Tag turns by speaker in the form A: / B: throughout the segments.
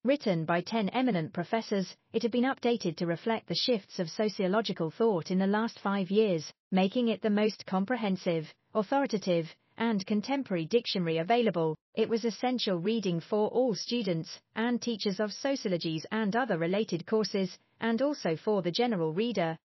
A: Written by 10 eminent professors, it had been updated to reflect the shifts of sociological thought in the last 5 years, making it the most comprehensive, authoritative, and contemporary dictionary available. It was essential reading for all students and teachers of sociologies and other related courses, and also for the general reader.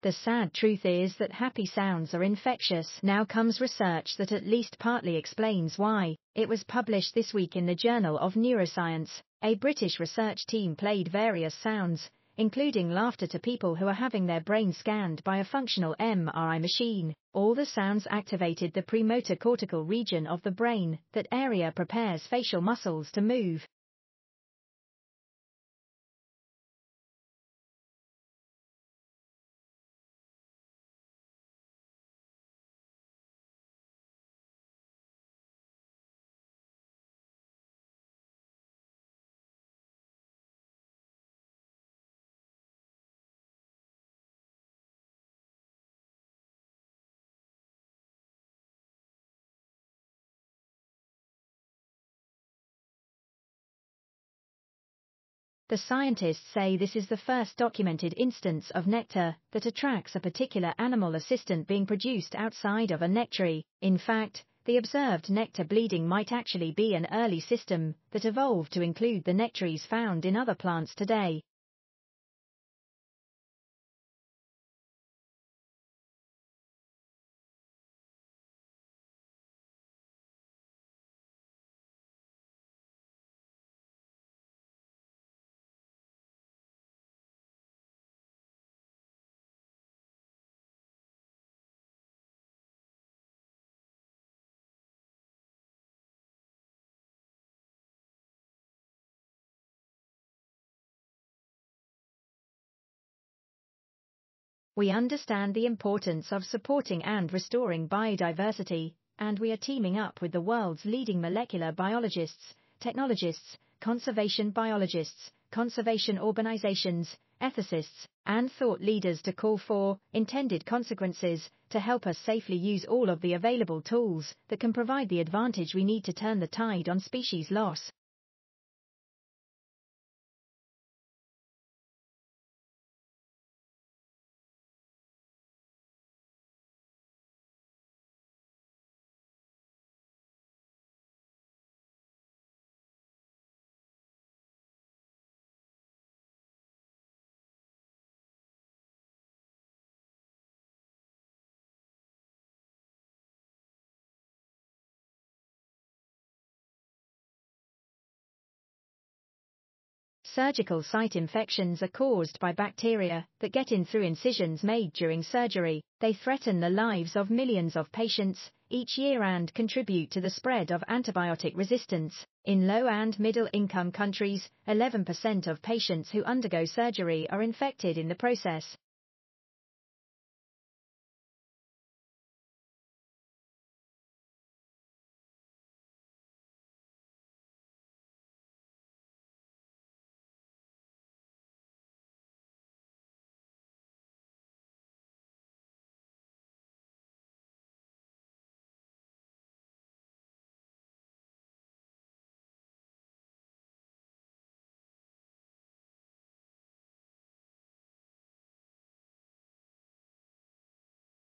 A: The sad truth is that happy sounds are infectious. Now comes research that at least partly explains why. It was published this week in the Journal of Neuroscience. A British research team played various sounds, including laughter, to people who are having their brain scanned by a functional MRI machine. All the sounds activated the premotor cortical region of the brain. That area prepares facial muscles to move. The scientists say this is the first documented instance of nectar that attracts a particular animal assistant being produced outside of a nectary. In fact, the observed nectar bleeding might actually be an early system that evolved to include the nectaries found in other plants today. We understand the importance of supporting and restoring biodiversity, and we are teaming up with the world's leading molecular biologists, technologists, conservation biologists, conservation organizations, ethicists, and thought leaders to call for intended consequences to help us safely use all of the available tools that can provide the advantage we need to turn the tide on species loss. Surgical site infections are caused by bacteria that get in through incisions made during surgery. They threaten the lives of millions of patients each year and contribute to the spread of antibiotic resistance. In low and middle income countries, 11% of patients who undergo surgery are infected in the process.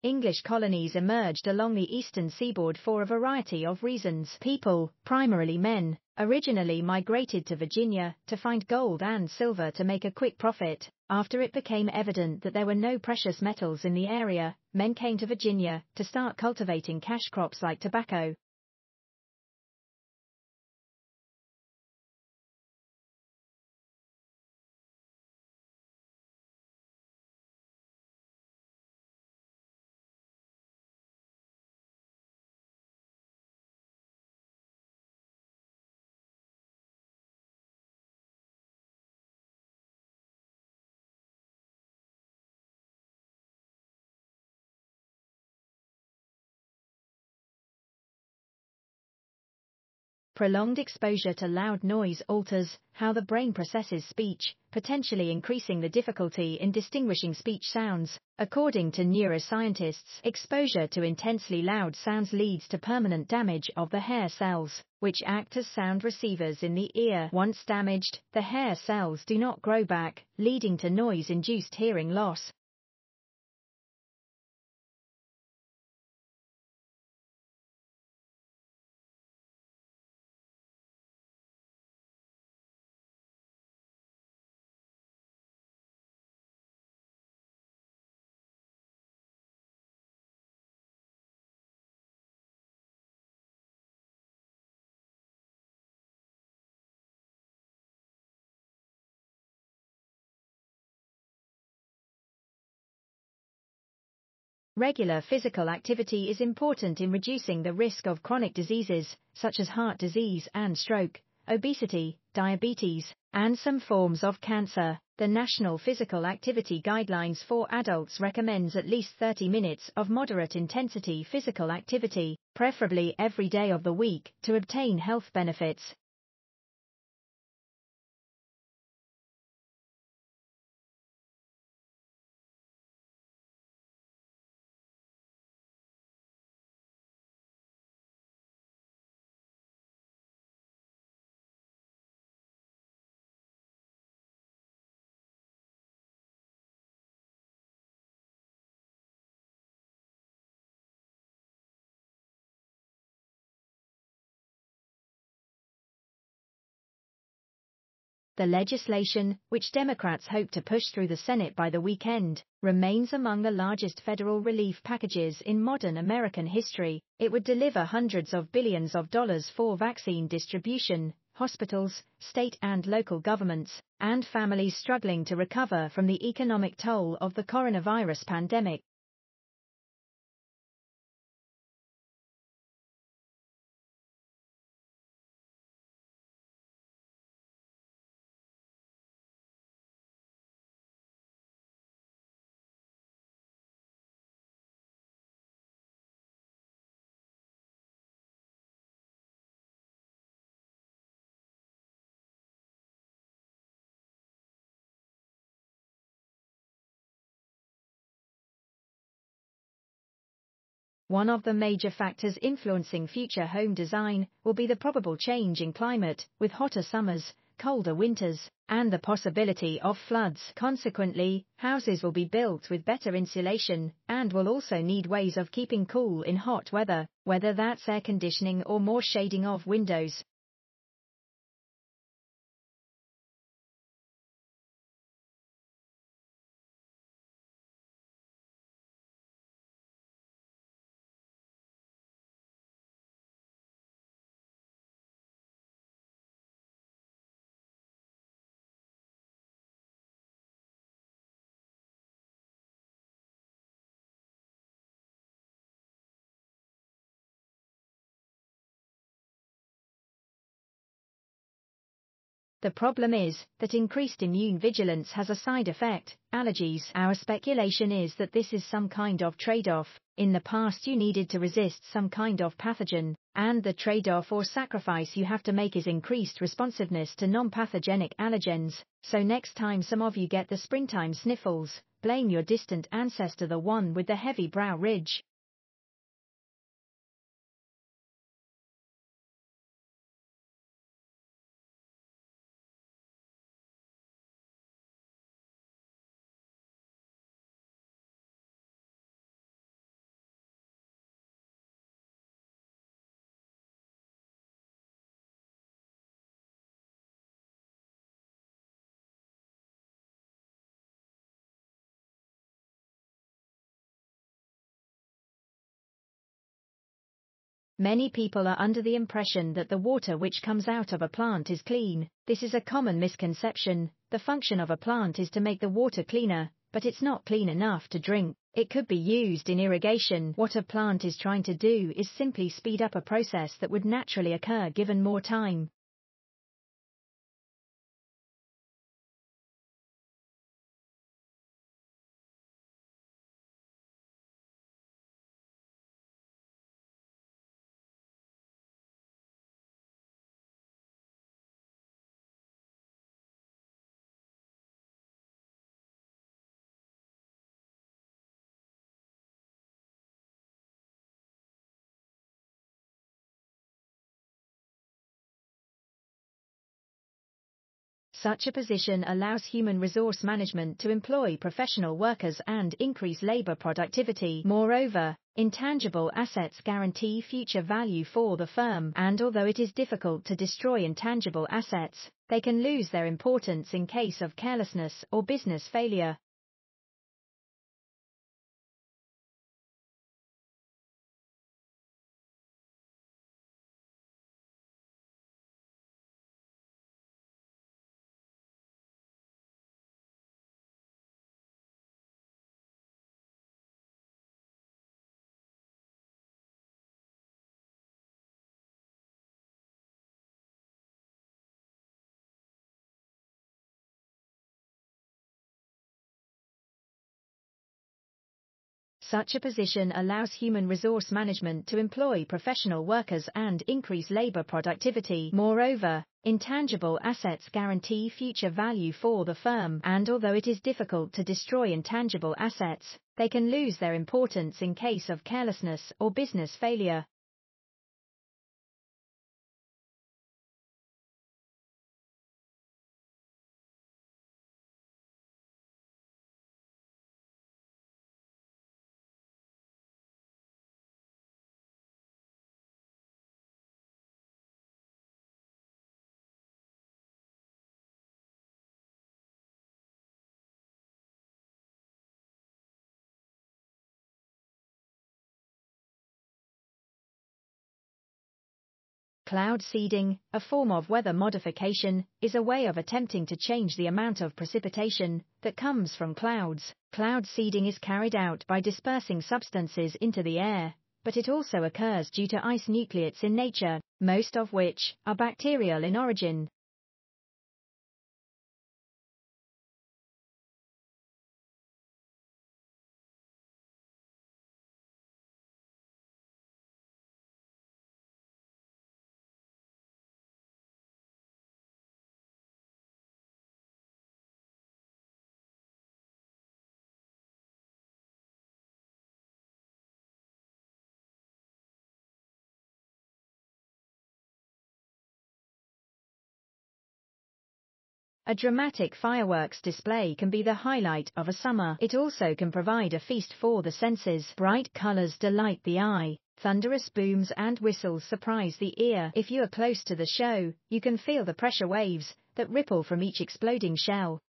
A: English colonies emerged along the eastern seaboard for a variety of reasons. People, primarily men, originally migrated to Virginia to find gold and silver to make a quick profit. After it became evident that there were no precious metals in the area, men came to Virginia to start cultivating cash crops like tobacco. Prolonged exposure to loud noise alters how the brain processes speech, potentially increasing the difficulty in distinguishing speech sounds. According to neuroscientists, exposure to intensely loud sounds leads to permanent damage of the hair cells, which act as sound receivers in the ear. Once damaged, the hair cells do not grow back, leading to noise-induced hearing loss. Regular physical activity is important in reducing the risk of chronic diseases, such as heart disease and stroke, obesity, diabetes, and some forms of cancer. The National Physical Activity Guidelines for Adults recommends at least 30 minutes of moderate intensity physical activity, preferably every day of the week, to obtain health benefits. The legislation, which Democrats hope to push through the Senate by the weekend, remains among the largest federal relief packages in modern American history. It would deliver hundreds of billions of dollars for vaccine distribution, hospitals, state and local governments, and families struggling to recover from the economic toll of the coronavirus pandemic. One of the major factors influencing future home design will be the probable change in climate, with hotter summers, colder winters, and the possibility of floods. Consequently, houses will be built with better insulation, and will also need ways of keeping cool in hot weather, whether that's air conditioning or more shading of windows. The problem is that increased immune vigilance has a side effect, allergies. Our speculation is that this is some kind of trade-off. In the past you needed to resist some kind of pathogen, and the trade-off or sacrifice you have to make is increased responsiveness to non-pathogenic allergens. So next time some of you get the springtime sniffles, blame your distant ancestor, the one with the heavy brow ridge. Many people are under the impression that the water which comes out of a plant is clean. This is a common misconception. The function of a plant is to make the water cleaner, but it's not clean enough to drink. It could be used in irrigation. What a plant is trying to do is simply speed up a process that would naturally occur given more time. Such a position allows human resource management to employ professional workers and increase labor productivity. Moreover, intangible assets guarantee future value for the firm, and although it is difficult to destroy intangible assets, they can lose their importance in case of carelessness or business failure. Such a position allows human resource management to employ professional workers and increase labor productivity. Moreover, intangible assets guarantee future value for the firm, and although it is difficult to destroy intangible assets, they can lose their importance in case of carelessness or business failure. Cloud seeding, a form of weather modification, is a way of attempting to change the amount of precipitation that comes from clouds. Cloud seeding is carried out by dispersing substances into the air, but it also occurs due to ice nucleates in nature, most of which are bacterial in origin. A dramatic fireworks display can be the highlight of a summer. It also can provide a feast for the senses. Bright colors delight the eye. Thunderous booms and whistles surprise the ear. If you are close to the show, you can feel the pressure waves that ripple from each exploding shell.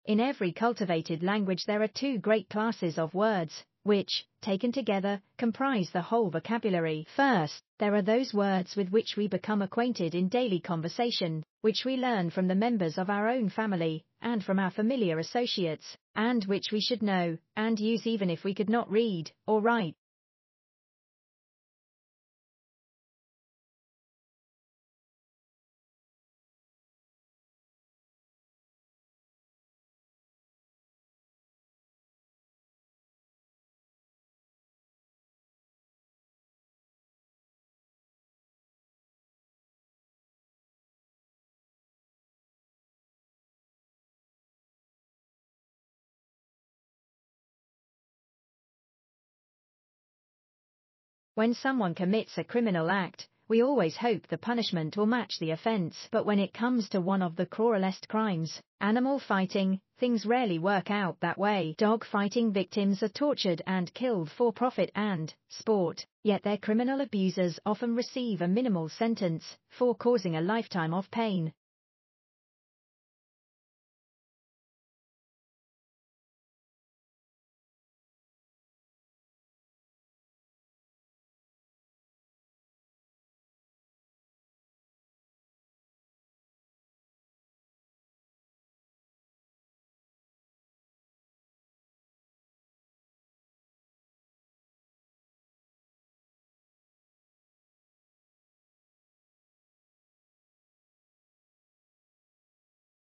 A: In every cultivated language there are two great classes of words, which, taken together, comprise the whole vocabulary. First, there are those words with which we become acquainted in daily conversation, which we learn from the members of our own family, and from our familiar associates, and which we should know, and use even if we could not read or write. When someone commits a criminal act, we always hope the punishment will match the offense. But when it comes to one of the cruelest crimes, animal fighting, things rarely work out that way. Dog fighting victims are tortured and killed for profit and sport, yet their criminal abusers often receive a minimal sentence for causing a lifetime of pain.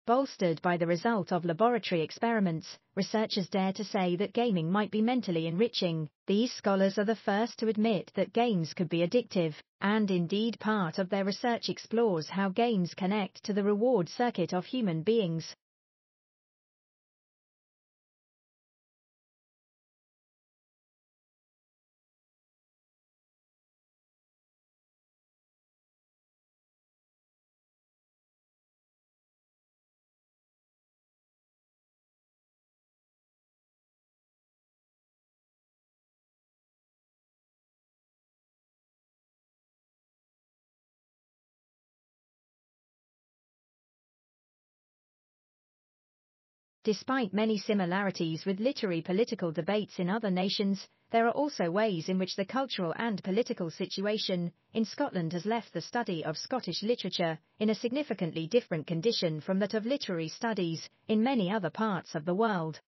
A: Bolstered by the result of laboratory experiments, researchers dare to say that gaming might be mentally enriching. These scholars are the first to admit that games could be addictive, and indeed part of their research explores how games connect to the reward circuit of human beings. Despite many similarities with literary political debates in other nations, there are also ways in which the cultural and political situation in Scotland has left the study of Scottish literature in a significantly different condition from that of literary studies in many other parts of the world.